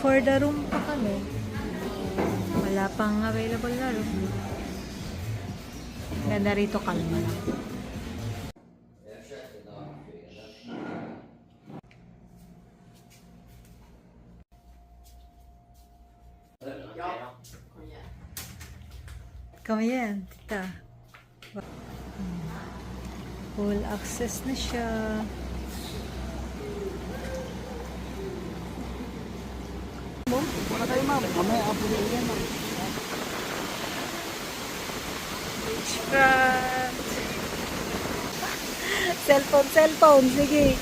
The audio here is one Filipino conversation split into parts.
for the room pa kami. Wala pang available na room. Ganda rito, kalma lang. Come yan, tita. Full access na siya. Wala kayo ma'am. Mamaya apo na yan ma'am. Beachfront. Cellphone. Sige.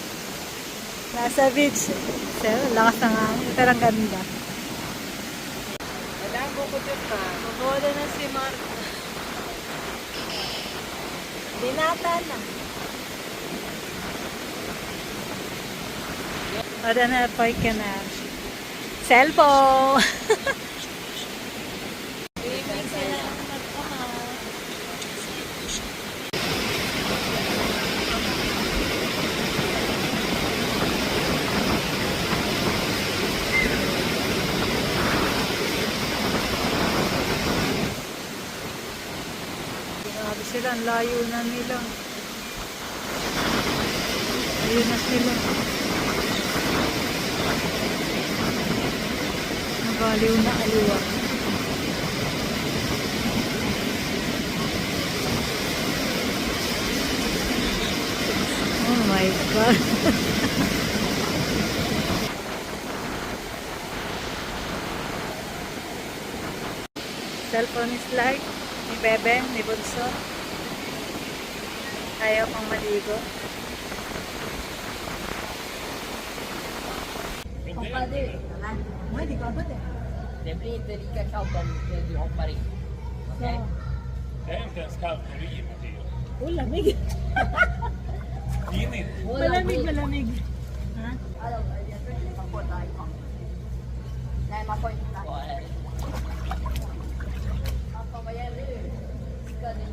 Nasa beach. Lakas ng hangin. Pero ang ganda. Bukoda na si Marco. Binata na. Ada na pa ka na. Cellphone. Grabe sila, ang layo na nila. Layo na sila. Nagaliw na aliwa. Oh my God. Cellphone is like ni Bebe, ni Bunso. Ayaw pang maligo. Det blir inte lika kallt om du hoppar in. Okej? Det är inte ens kallt när du är i Matteo. Oh, lamig. In inte. Malamig. Ha? Nej, man får inte.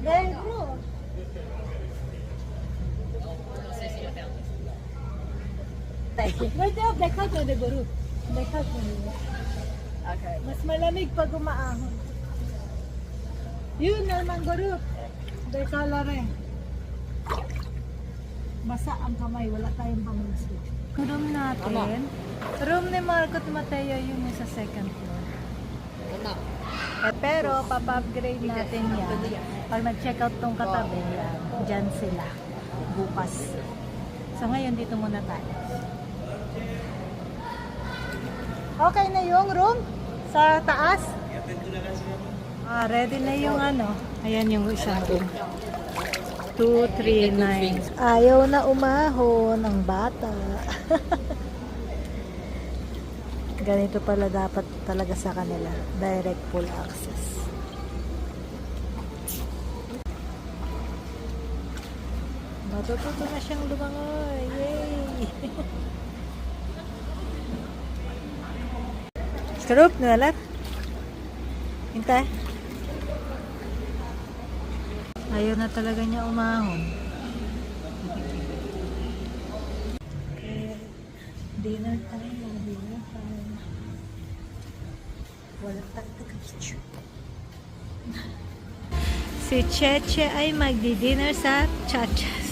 Nej, bro. Pwede, blackout na de guru. Blackout na. Okay. Mas malamig pag umaahon. Yun naman guru. Dekala rin. Basa ang kamay, wala tayong pamansig. Room natin. Room ni Marco at Mateo yung sa second floor. Pero papa-upgrade natin yan. Pag nag-check out tong katabi, yan, dyan sila. Bukas. So ngayon dito muna tayo. Okay na yung room sa taas? Ready na yung ano. Ayan yung isang room. 239. Ayaw na umahon ng bata. Ganito pala dapat talaga sa kanila. Direct full access. Matututo na siyang lumangoy. Yay! Skarup, nalat? Hintay. Ayaw na talaga niya umahon. Okay. Dinner time. Dinner time. Wala tayo. Si Cheche ay magdi-dinner sa Chachas.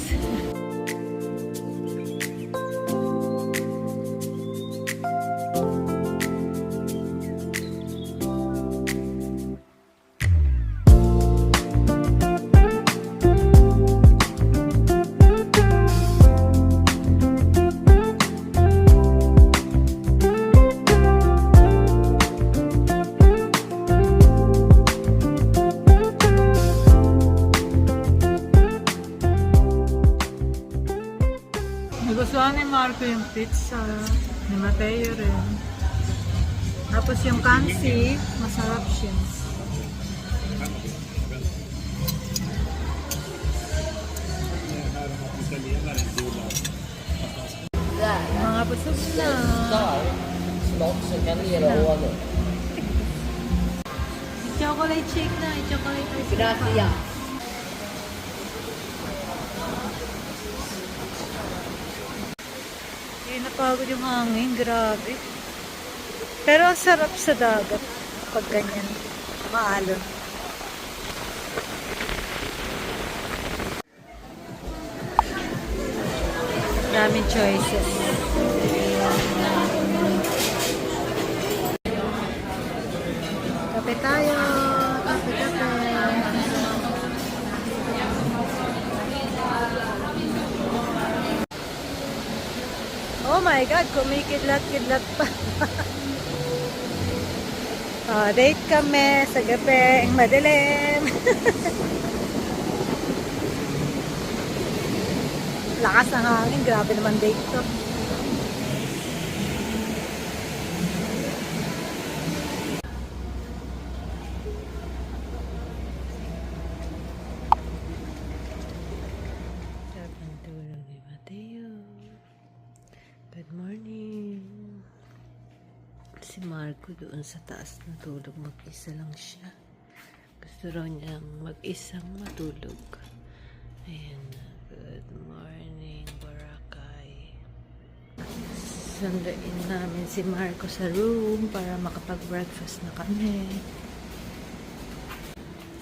Nagustuhan ni Marco yung pizza, ni Mateo rin. Tapos yung kansi, masarap siya. Mga busog na. Chocolate shake na, chocolate ice cream. Gracias. Napagod yung hangin, grabe. Pero ang sarap sa dagat pag ganyan. Maalon. Daming choices. Kape tayo. Kape, kape. Oh my God, kumikidlat-kidlat pa. Oh, date kami sa gabi. Madilim. Lakas ng hangin. Grabe naman date to. Sarap ng tulog ni Mateo. Good morning. Si Marco doon sa taas natulog. Mag-isa lang siya. Gusto raw niyang mag-isang matulog. Ayan. Good morning, Boracay. Sundain namin si Marco sa room para makapag-breakfast na kami.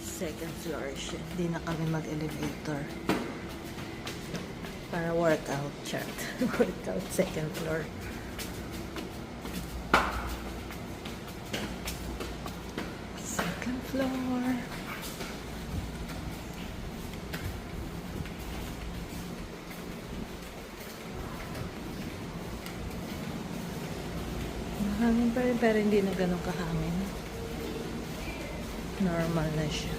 Second floor siya. Hindi na kami mag-elevator. Para workout chat. Workout second floor. Second floor. Mahangin pa rin pero hindi na ganun kahangin. Normal na siya.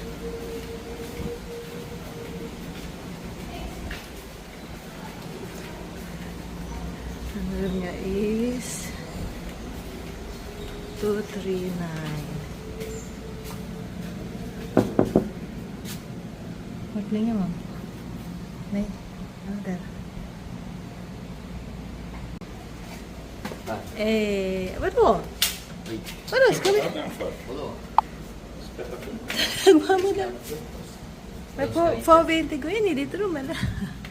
Ang room niya is 239. What niya mo? Nay, ano dar? Vadå? Vadå, ska vi? Vadå? Mamma där. Men får vi inte gå in i ditt rum eller?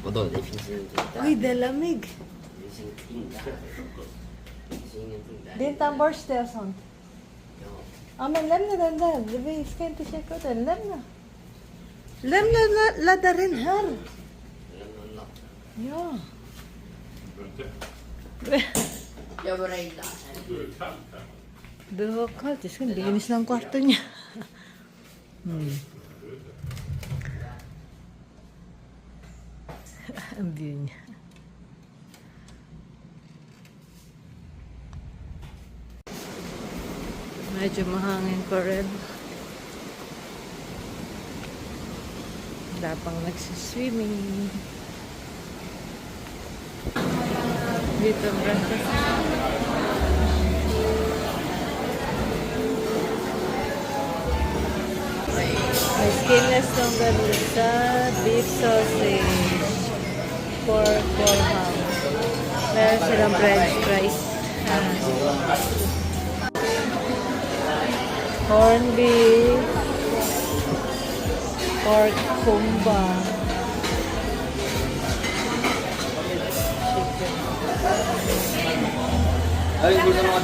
Vadå? Det finns ingenting där. Oj, det är lammig. Det finns ingenting där. Det finns ingenting där. Det är inte en borste och sånt. Ja. Ja, men lämna den där. Vi ska inte checka ut den. Lämna. Lämna laddaren här. Lämna en lapp. Ja. Jag var rädd. Det var kallt. Jag skulle linis ng kwarto niya. Ang view niya. Medyo mahangin pa rin. Wala pang nagsiswimming. Dito ang breakfast. May skinless longganisa, beef sausage, pork ham. Meron silang french fries. Corned beef, pork kumba, chicken. Ay, hindi ko naman.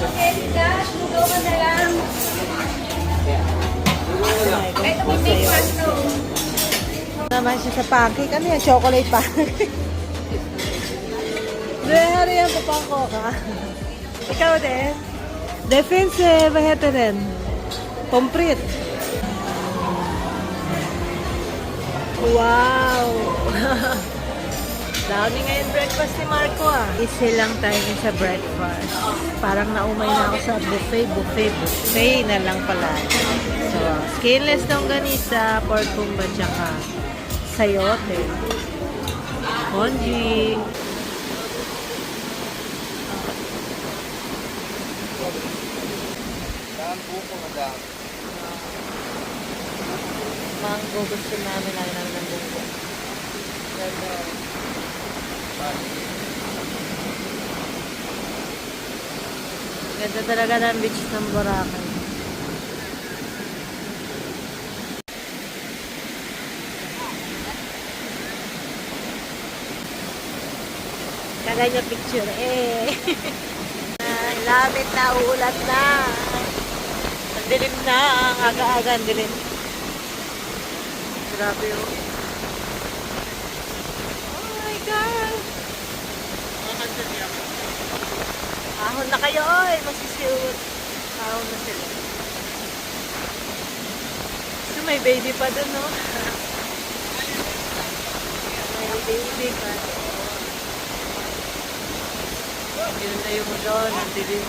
Naman siya sa pancake. Ano yan? Chocolate pancake. Ano yan? Papangko ka. Ikaw din. Defense, vad heter den? Pomfrit. Wow! Dami ngayon breakfast ni Marco ah. Easy lang tayo sa breakfast. Parang naumay na ako sa buffet na lang pala. So, skinless longganisa, pork kumba, tsaka sayote. Congee. Mango, gusto namin lang ng buko. Ganda talaga ng beach ng Boracay. Kagaya picture eh. Malamit na, uulan na. Ang dilim na, ang aga-aga ang dilim. Grabe oh. Oh my God. Ahon na kayo, oy. Magsisiwot. Ahon na sila. So, may baby pa dun, no? May baby pa. Yun na yung doon, ang dilim.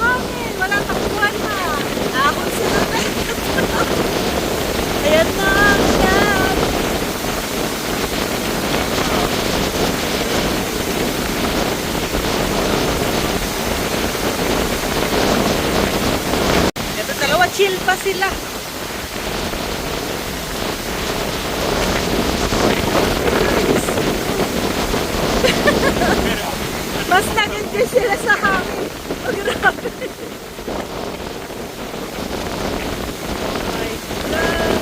Hangin, walang takbuhan na. Ahon sila na. Ayan na, ayan. Ito dalawa, chill pa sila. Mas nag-enjoy sila sa hangin. Oh, grabe. Oh my God.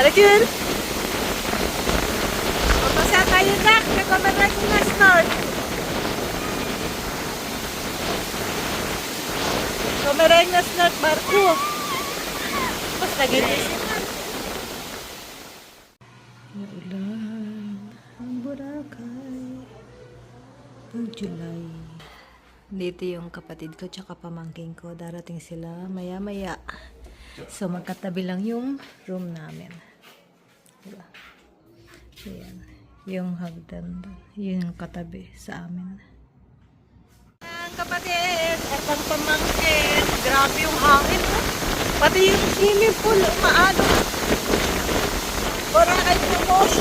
Halika yun. Papasa tayo na. Nagkamarag na start. Kamarag na start, Marco. Mas nag-enjoy sila. Maulan ang Boracay pag July. Dito yung kapatid ko tsaka pamangking ko. Darating sila maya-maya. So magkatabi lang yung room namin. Diba? Ayan. Yung hagdan doon. Yung katabi sa amin. Ang kapatid at ang pamangkin. Grabe yung hangin. Oh. Pati yung swimming pool. Maano. Boracay Promos.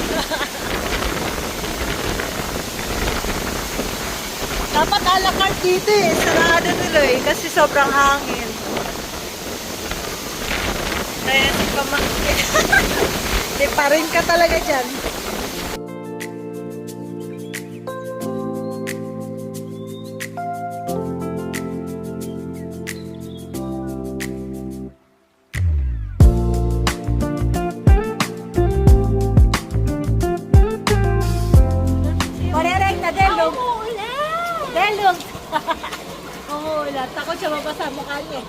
Dapat a la carte dito eh. Sarado nila eh. Kasi sobrang hangin. Kaya si pamangkin. Di pa rin ka talaga dyan. Marerek na delong. Delong. Umuulan. Takot siya mabasa mukha niya.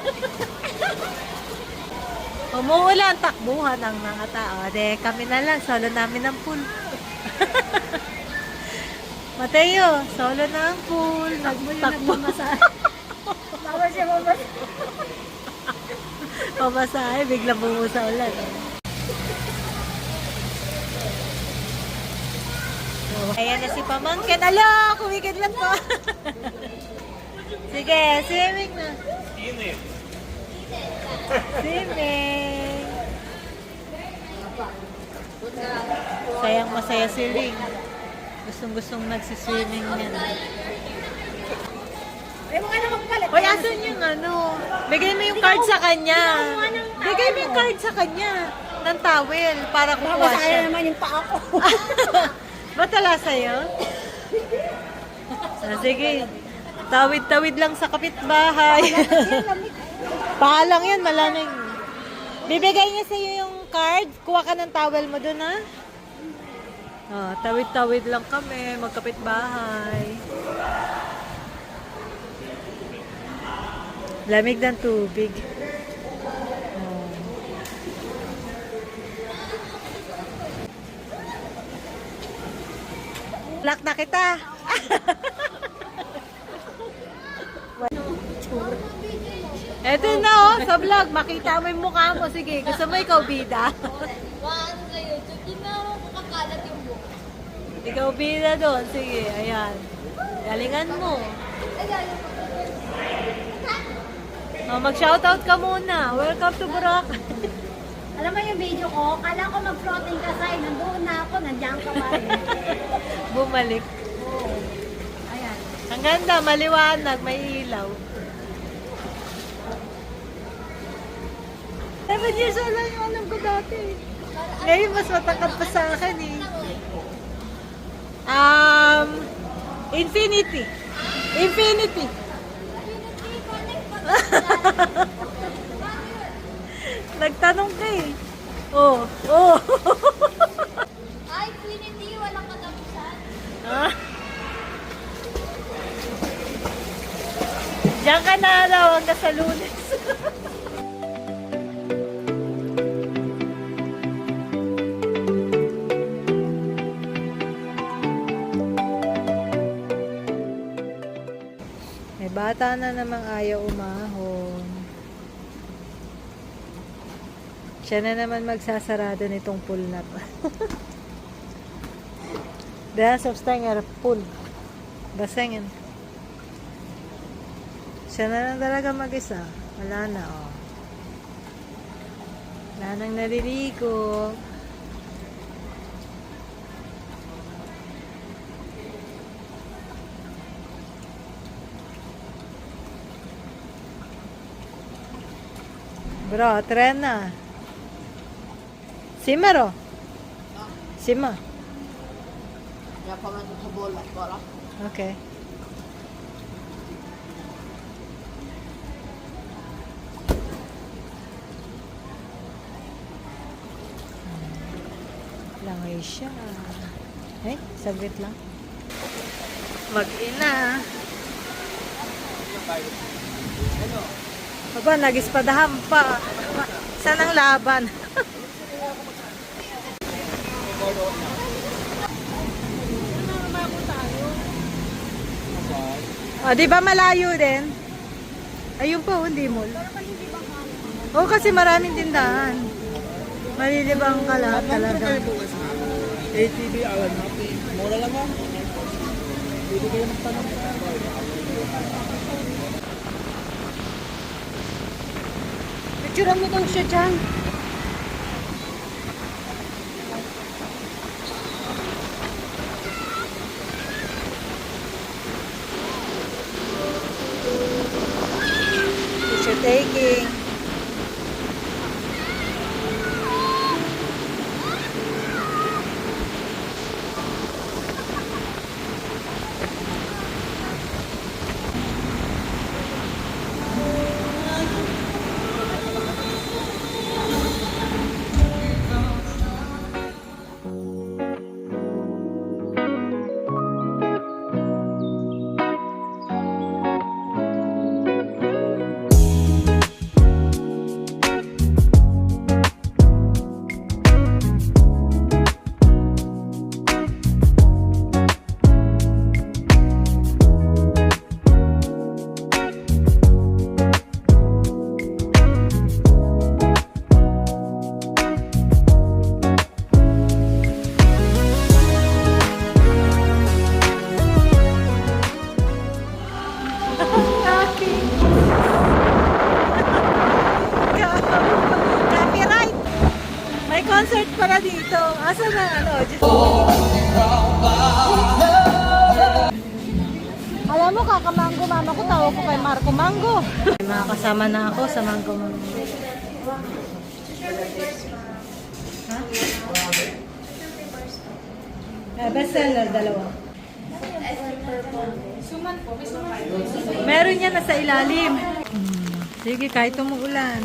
Umuulan. Takbuhan ang mga tao. De, kami na lang. Solo namin ang pool. Mateo, solo na ang pool. Nagtakbo. Bawa siya mabasa. Pamasahe, bigla bumusa ulan. Ayan na si pamangkin. Alo, kumikid lang po. Sige, swimming na. Swimming. Sayang masaya si Ring. Gustong-gustong nagsiswimming niya. Ay, mga naman pala. Hoy, asan yung ano? Bigay mo yung card sa kanya. Bigay mo yung card sa kanya. Ng towel para kukuha Babasa siya. naman yung paa ko. Ba't wala sa'yo? Sige. Tawid-tawid lang sa kapitbahay. Paalang yan, malamig. Bibigay niya sa'yo yung card. Kuha ka ng towel mo dun, ha? Oh, tawid-tawid lang kami. Magkapitbahay. Lamig ng tubig. Oh. Lock na kita. Eto na oh, sa vlog. Makita mo yung mukha mo. Sige, gusto mo ikaw bida? Waan sa YouTube, di na ako kakalat yung buka. Ikaw bida doon. Sige, ayan. Galingan mo. Oh, mag-shoutout ka muna. Welcome to Boracay. Alam mo yung video ko, kala ko mag-floating ka sa'yo, nandoon na ako, nandiyan ka pa rin. Bumalik. Oo. Ayan. Ang ganda, maliwanag, may ilaw. 7 years old lang yung alam ko dati. Ngayon, mas matangkad pa sa akin eh. Infinity. Infinity. Nagtanong ka eh. Oh, oh. Ay, Trinity, walang katapusan. Ah. Diyan ka na daw hanggang sa Lunes. May bata na namang ayaw umahon. Siya na naman magsasarado nitong pool na to. Dahil substang pool. Basengin. Siya na lang talaga mag-isa. Wala na, oh. Wala nang naliligo. Bro, tren na. Simmer, oh. Simmer. Jag kommer inte ta bollar bara. Okay. Langay siya. Eh, saglit lang. Mag-ina. Aba, nag-ispadahan pa. Saan ang laban? Ah, di ba malayo din? Ayun po, hindi mall. Oo, kasi maraming tindahan. Malilibang ka lang talaga. ATV, alam natin. Mura lang ma'am. Pwede kayo magtanong. Picture mo daw siya dyan. Picture taking. Copyright! May concert pala dito. Asa na ano? Alam mo, kakamango mama ko, tawag ko kay Marco Mango. Makakasama na ako sa Mango Mango. Ha? Bestseller, dalawa. Meron yan nasa ilalim. Sige, kahit umuulan.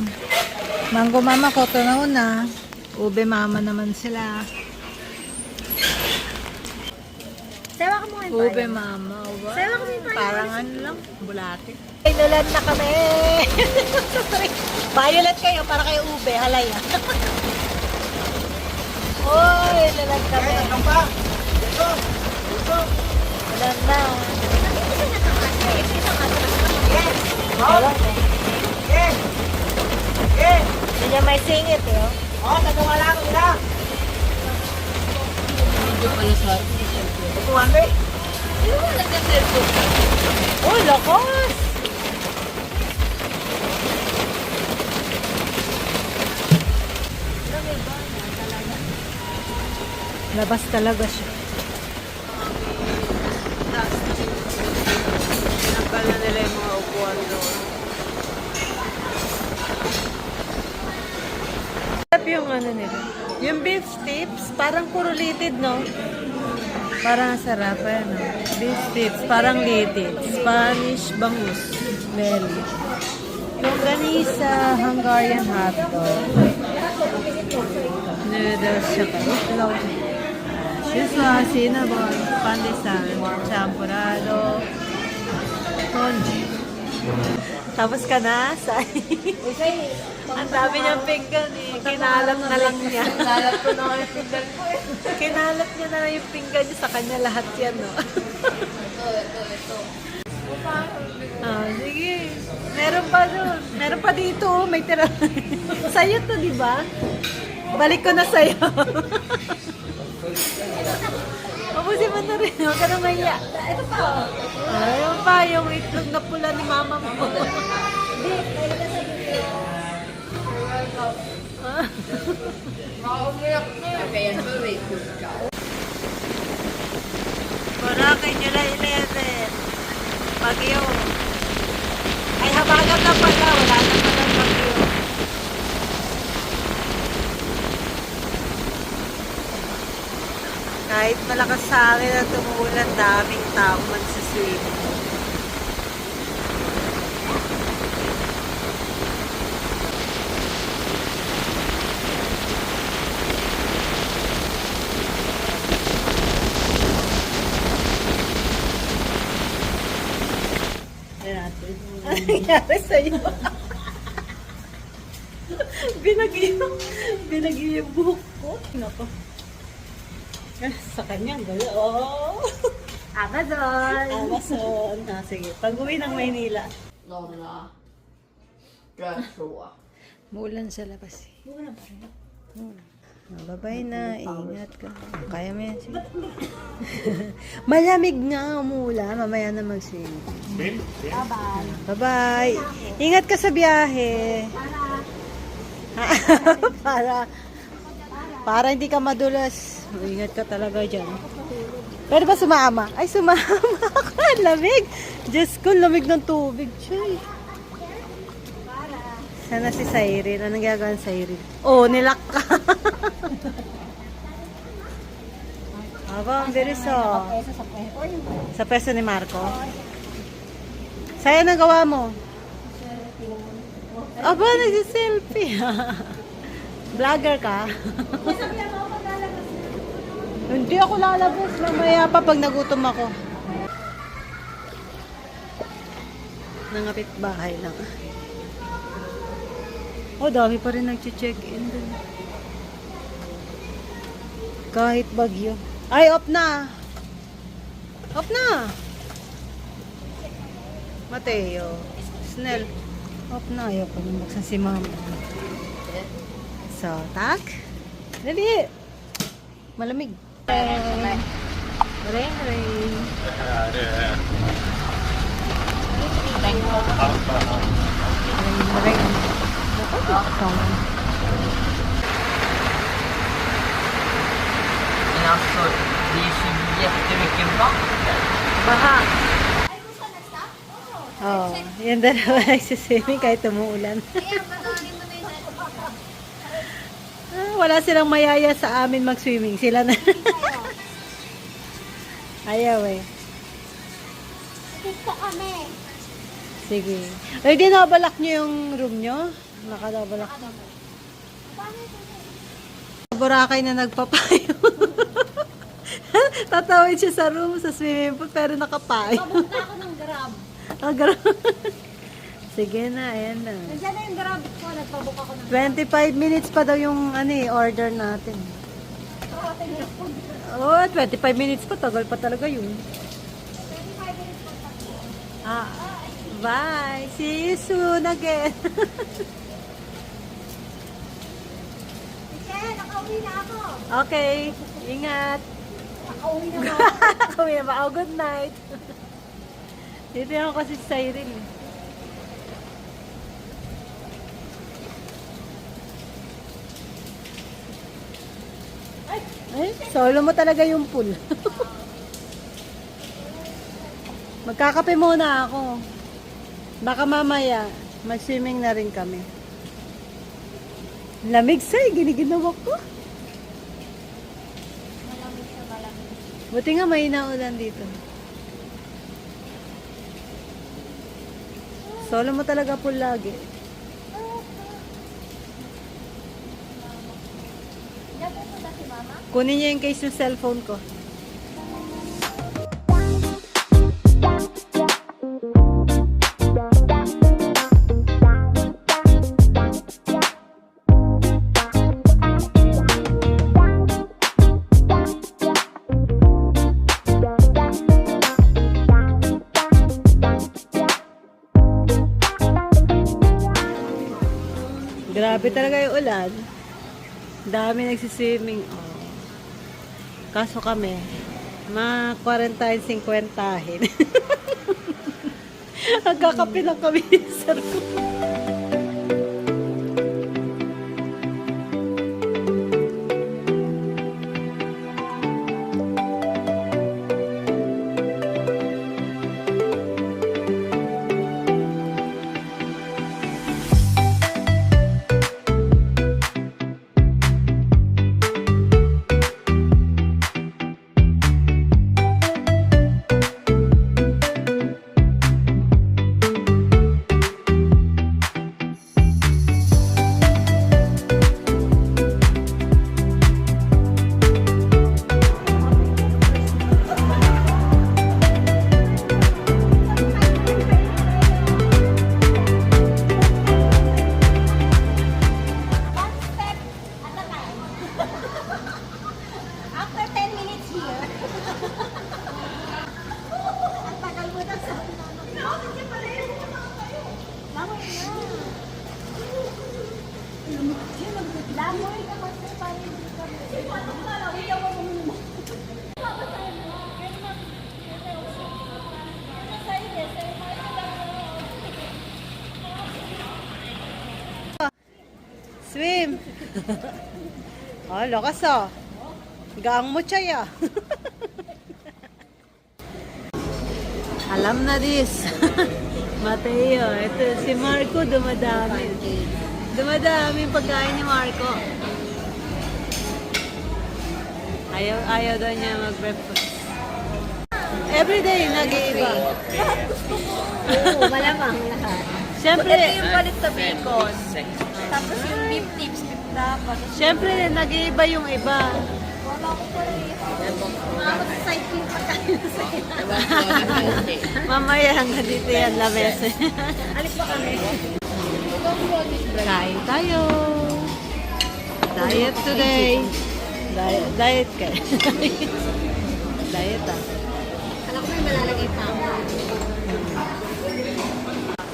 Mango mama ko, ito na una. Ube mama naman sila. Sewa ka mo ngayon. Ube mama. Wow. Sewa ka mo yung Parang ano lang, bulate. Violet na kami. Violet kayo, para kayo ube. Halay ah. Oy, lalag kami. Lalag na. Hindi niya may singit eh. Oh, nagawala ko nila. Video pala sa Tuwan ba? Oh, lakas! Labas talaga siya. Tinanggal na nila yung mga upuan doon. Yung ano nila. Yung beef tips, parang puro litid, no? Parang sarap, ano? Beef tips, parang litid. Spanish bangus. Belly. Yung ganisa, Hungarian hotdog. Noodles siya kayo. This one, cinnamon, pandesal, champurrado, congee. Tapos ka na, Sai. Ang dami niyang pinggan eh. Kinalap na lang niya. Nalat ko na yung pinggan ko eh. Kinalap niya na lang yung pinggan niya. Sa kanya lahat yan, no? Ito. Ah, sige. Meron pa doon. Meron pa dito, oh. May tira. Sa'yo to, di ba? Balik ko na sa'yo. Ubusin mo na rin. Huwag ka na mahiya. Ito pa, oh. Ayun pa, yung itlog na pula ni mama mo. Hindi, kaya na sa Makaumiyak na. Kaya na wait ko ka. Boracay, July 11. Bagyo. Ay, habagat na pala. Wala na pala bagyo. Kahit malakas sa akin at tumuulan, daming tao magsiswim. Ano nangyari sa'yo? Binagyo yung buhok ko. Nako. Sa kanya, gala. Oh! Amazon! Amazon. Ah, sige. Pag-uwi ng Maynila. Lola. Joshua. Muulan sa labas. Muulan pa rin. Bye-bye na. Ingat ka. Kaya mo yan. Sige. Malamig nga umuulan. Mamaya na mag-swim. Bill? Bye-bye. Ingat ka sa biyahe. Para hindi ka madulas. Ingat ka talaga dyan. Pwede ba sumama? Ay, sumama ako. Lamig. Diyos ko, lamig ng tubig. Choy. Sana si Cyril. Anong gagawin ni Cyril? Oh, nilak ka. Aba, ang bilis oh. Sa peso ni Marco. Sa'yo na gawa mo? Aba, nagsiselfie. Vlogger ka? Hindi ako lalabas. Mamaya pa pag nagutom ako. Nangapit bahay lang. Oh, dami pa rin nag-check-in dun. Kahit bagyo. Ay, off na. Off na. Mateo. Snell. Off na. Ayaw pa nang buksan si mama. So, tak. Dali. Malamig. Rain. Rain. Rain. Men alltså, det är ju jättemycket vatten. Baha. Oh, yan dalawa nagsiswimming kahit umuulan. Wala silang mayaya sa amin mag-swimming. Sila na. Ayaw eh. Dito kami. Sige. Ay, di nabalak nyo yung room nyo? Nakadabalak. Boracay na nagpapayo. Tatawid siya sa room, sa swimming pool, pero nakapayo. Pabunta ako ng Grab. Sige na, ayan na. Nandiyan na yung Grab ko. Nagpabook ako ng 25 minutes pa daw yung order natin. Oh, 25 minutes pa. Tagal pa talaga yun. Ah, bye. See you soon again. Michelle, nakauwi na ako. Okay. Ingat. Nakauwi na ako. Nakauwi na ba? Oh, good night. Dito ako kasi si Cyril. Ay, solo mo talaga yung pool. Magkakape muna ako. Baka mamaya, mag-swimming na rin kami. Lamig sa'y, giniginawa ko. Malamig na malamig. Buti nga may naulan dito. Solo mo talaga pool lagi. Hindi Napupunta si mama? Kunin niyo yung case ng cellphone ko. Grabe talaga yung ulan. Dami nagsiswimming. Oh. Kaso kami, mga 40-50-hin. Nagkakape lang kami sa ko. One step at a time. After 10 minutes here. Ang tagal mo na sa... Nakapit niya pa rin. Langoy na. Langoy ka kasi pa rin. Paano ka na? Huwag ka mo. Swim! Oh, lakas oh. Gaang mo chaya. Alam na this. Mateo, ito si Marco dumadami. Dumadami yung pagkain ni Marco. Ayaw daw niya mag-breakfast. Everyday, nag-iiba. Oo, malamang lahat. Siyempre, Yung palit sa bacon. Tapos yung beef tips, beef dapat. siyempre, nag-iiba yung iba. Wala ko pa rin. Mga mag-cycling pa tayo sa Mamaya hanggang dito yan, lamesa. Alis ba kami? Kain tayo. Diet today. Diet ka. Diet ah. Alam ko may malalagay pa ako.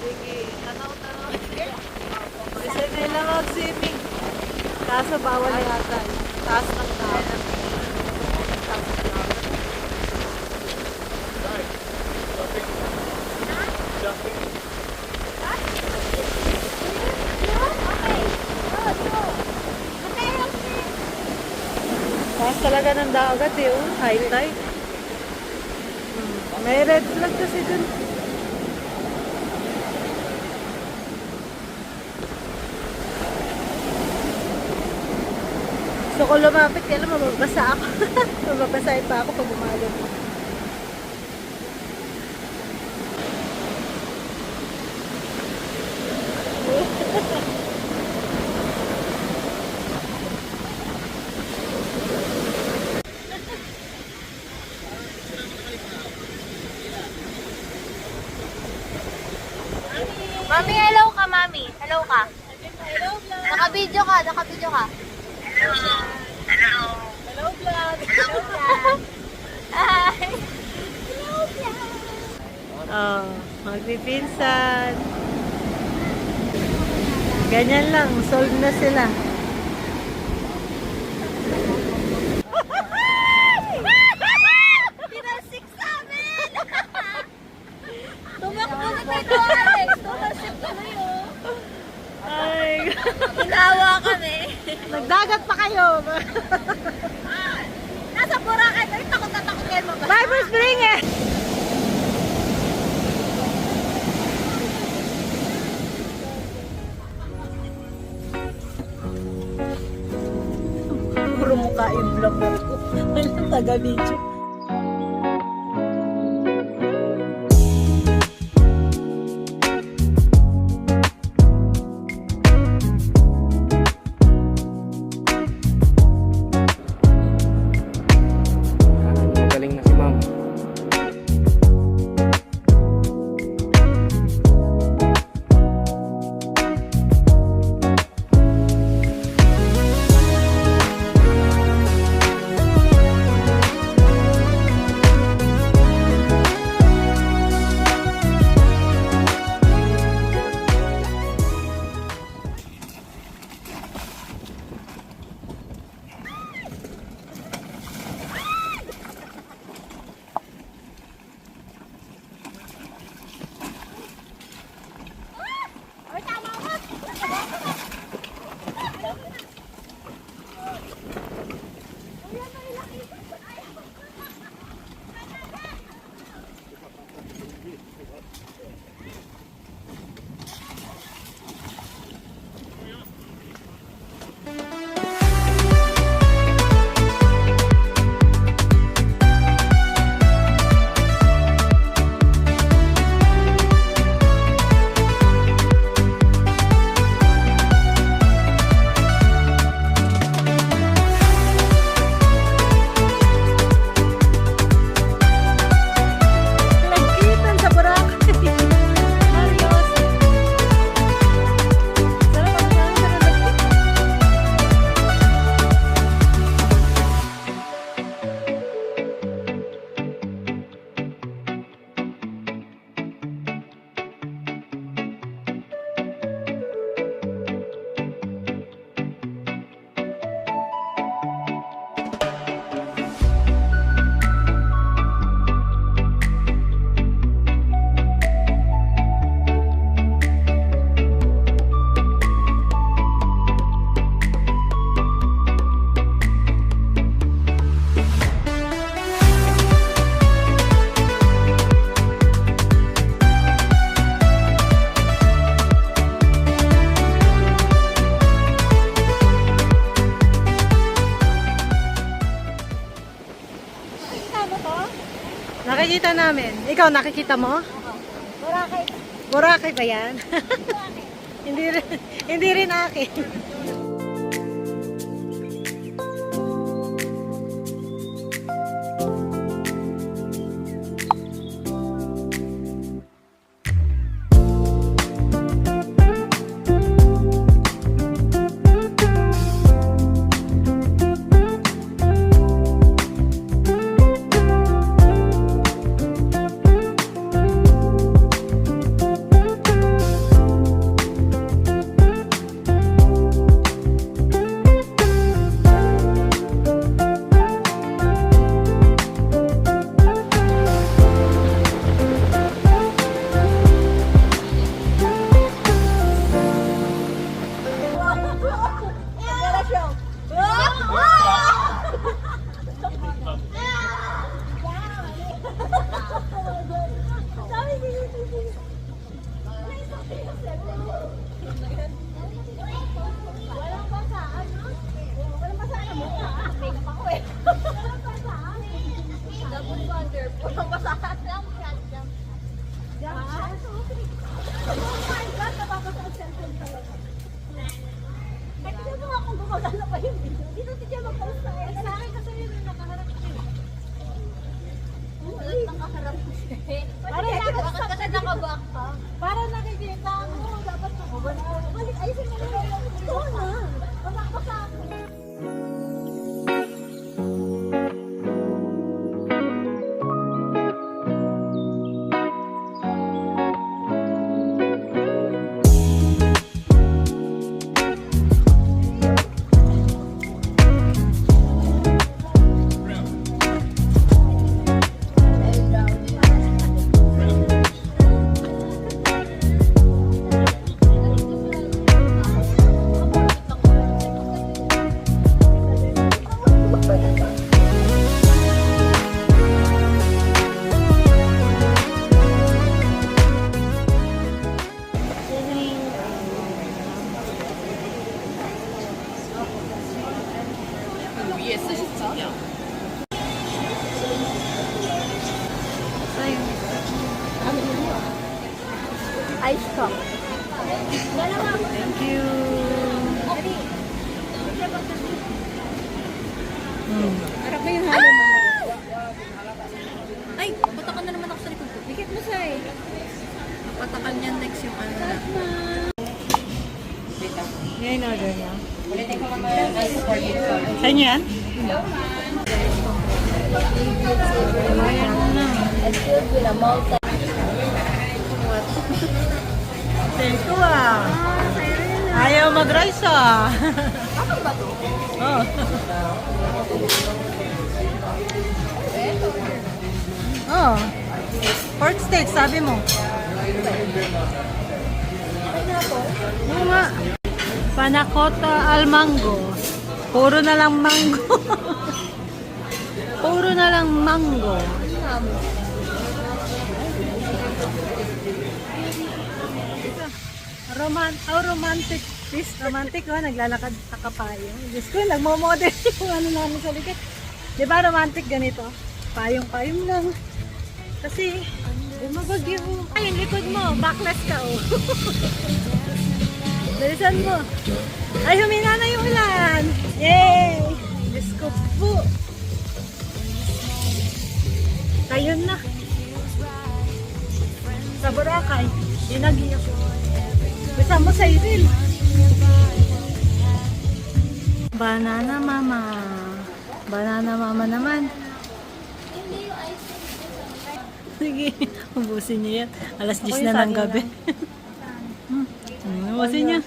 Sige, tanaw-tanaw. Kasi nila mag-swimming. Kaso bawal yata. Taas ng tao. Taas talaga ng dagat eh. Oh, high tide. May red flag kasi dun. So kung lumapit ka lang, mababasa ako. Mababasahin pa ako pag umagot. Mami, hello ka, mami. Hello ka. Naka-video ka, naka-video ka. Hello vlog! Hi. Oh, magpipinsan. Ganyan lang, solve na sila. Pinasik sa amin! Tumakbo na dito, Alex. Tumasik tuloy, oh. Ay, Ginawa kami. nagdagat pa kayo. Nasa Boracay. Ay, takot na takot kayo mabasa. Bible Spring eh! Puro mukha yung vlogger ko. Walang taga-video. Nakikita namin. Ikaw, nakikita mo? Boracay. Boracay ba yan? hindi rin akin. Para nakikita mo, dapat balik ayusin mo na. Ito na. Babakbasa ako. Ice cup. Thank you. Harap mo yung halo mo. Ay, patakan na naman ako sa likod ko. Dikit mo sa patakan niya next yung ano na. Yan yung order niya. Sa inyo yan? Ayan na. Thank you ah. Ayaw mag-rice ah. Bakit ba to? Oh. Oh. Pork steak, sabi mo. Oo nga. Panakota al mango. Puro na lang mango. Puro na lang mango. Romantic. This romantic oh, naglalakad sa kapayong. Diyos ko, nagmo-model yung ano namin sa likod. Di ba romantic ganito? Payong-payong lang. Kasi, mabagyo. Ay, yung likod mo, backless ka oh. Bilisan mo. Ay, humina na yung ulan. Yay! Diyos ko po. Kayo na. Sa Boracay, inag-iyak. Bisa mo sa Iril. Banana mama. Banana mama naman. Sige, ubusin niyo yan. Alas 10 na ng gabi. Ubusin niya.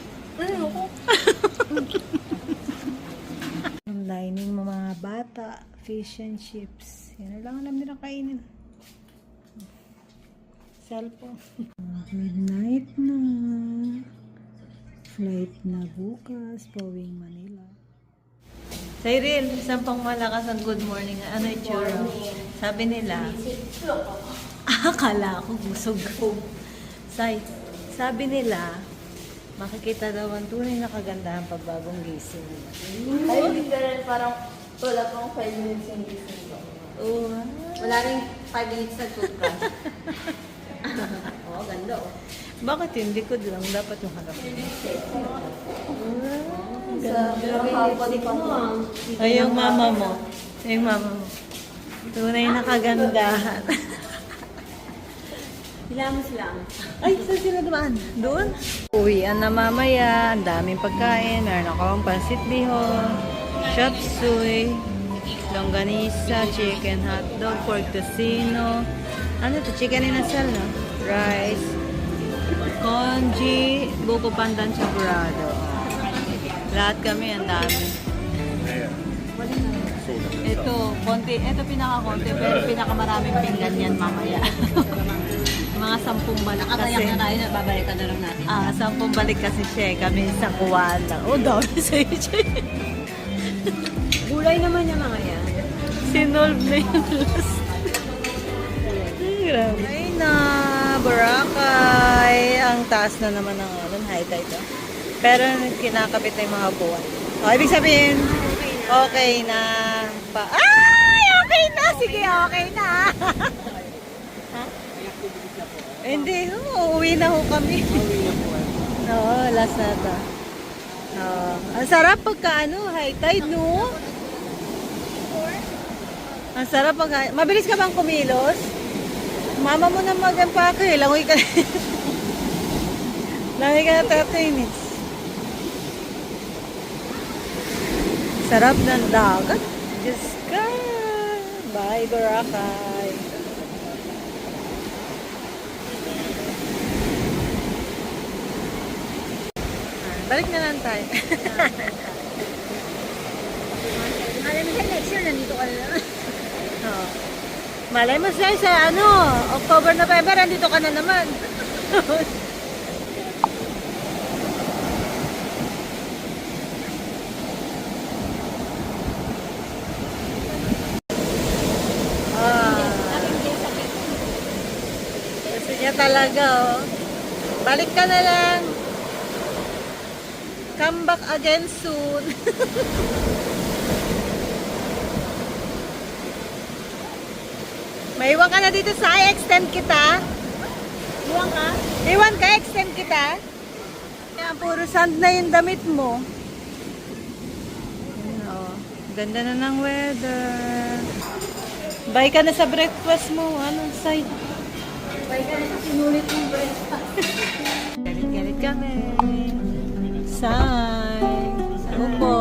Ang dining mga bata. Fish and chips. Yan lang alam nila kainin. Cellphone. Midnight na. Flight na bukas. Pauwing Manila. Cyril, isang pang malakas ang good morning. Ano itsura? Sabi nila, akala ko busog ko. Sabi nila, makikita daw ang tunay na kagandahan pag bagong gising. Ay, literal, parang wala pang 5 minutes yung gising ko. Oo. Wala rin 5 minutes na toothbrush. Oo, ganda oh. Bakit yung likod lang? Dapat yung harap. Sa pinakahapon ko mo. Ay, yung mama mo. Yung mama mo. Tunay na kagandahan. Hilamos lang. Ay, saan sila dumaan? Doon? Uwian na mamaya. Ang daming pagkain. Meron akong pansit bihon, chop suey, longganisa, chicken hotdog, pork tocino. Ano to? Chicken inasal, no? Rice, congee, buko pandan chaburado. Lahat kami, ang dami. Ito, konti. Ito pinaka-konti, pero pinaka-maraming pinggan yan mamaya. Mga 10 balik kasi. Nakakayak na tayo na babalikan na lang natin. 10 balik kasi siya eh. Kami isang kuwaan lang. Oh, dami sa'yo siya. Gulay naman yung mga yan. Sinolve na yung last. Ay, grabe. Ay na, Boracay. Ang taas na naman ng high tide. Oh. Pero kinakapit na yung mga buwan. Oh, ibig sabihin, okay na. Ay, okay na. Sige, okay na. Ha? Hindi, uuwi na ho kami. Oo, last na ito. Ang sarap pagka high tide, no? Ang sarap pagka... Mabilis ka bang kumilos? Mama mo na mag-empake, langoy ka. Langoy ka na 30 minutes. Sarap ng dagat. Diyos ka. Bye, Boracay. Balik na lang tayo. Alam mo sa next year, nandito ka na naman. Oo. Malay mo sa October, November, andito ka na naman. Gusto niya talaga, oh. Balik ka na lang. Come back again soon. Maiwan ka na dito sa extend kita. Iwan ka? Iwan ka, extend kita. Kaya puro sand na yung damit mo. Oh, ganda na ng weather. Bye ka na sa breakfast mo. Anong side? Bye ka na sa sinulit mong breakfast. Galit-galit kami. Sign. Ako po.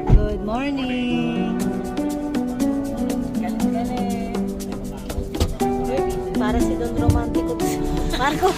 Good morning. Galit-galit. Para si Don Romantico. Marco.